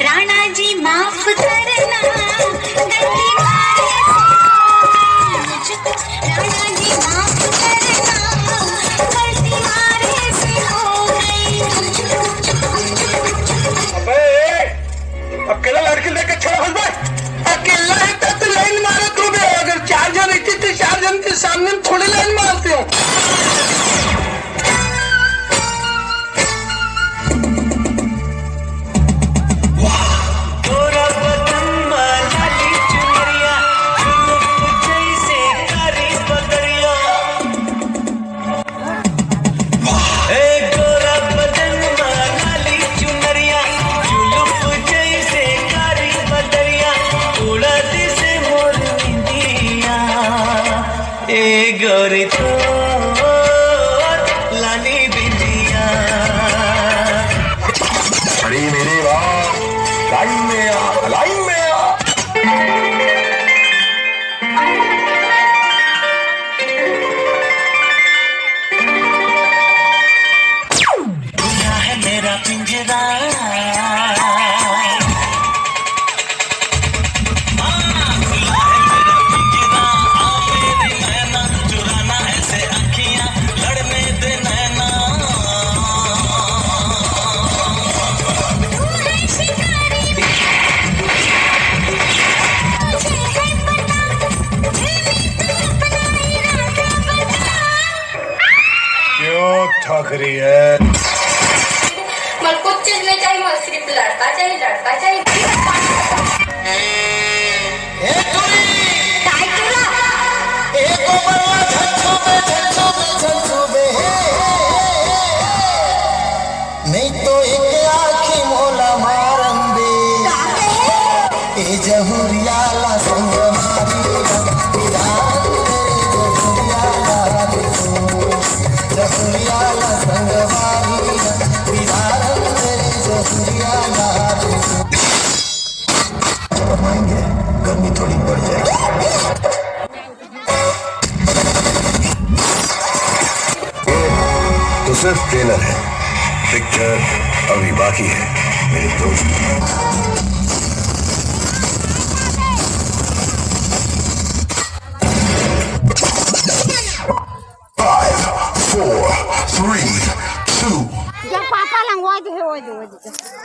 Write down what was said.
राणा जी माफ करना, गलती मारे से मुझको। राणा जी माफ करना, गलती मारे से हो गई मुझको। अबे अकेला लड़की लेके छोड़ भाई, अकेला है तो लाइन मारो तू भी। अगर 4 जन रहती तो 4 जन के सामने थोड़ी लाइन मारते हो। गौरी तो लानी बिंदिया। अरे मेरे बाप, लाइन में आ, लाइन में आ। दुनिया है मेरा पिंजरा, थक रही है। मन कुछ चीज नहीं चाहिए, मन सिर्फ लड़का चाहिए, लड़का चाहिए। नहीं तो एक आखी मोला मारन दे, जहुरियाला संग जहुरियाला संग गर्मी थोड़ी बढ़ जाएगी। तो सिर्फ ट्रेलर है, पिक्चर अभी बाकी है मेरे दोस्त। 5, 4, 3, 2。 叫爸爸让我就。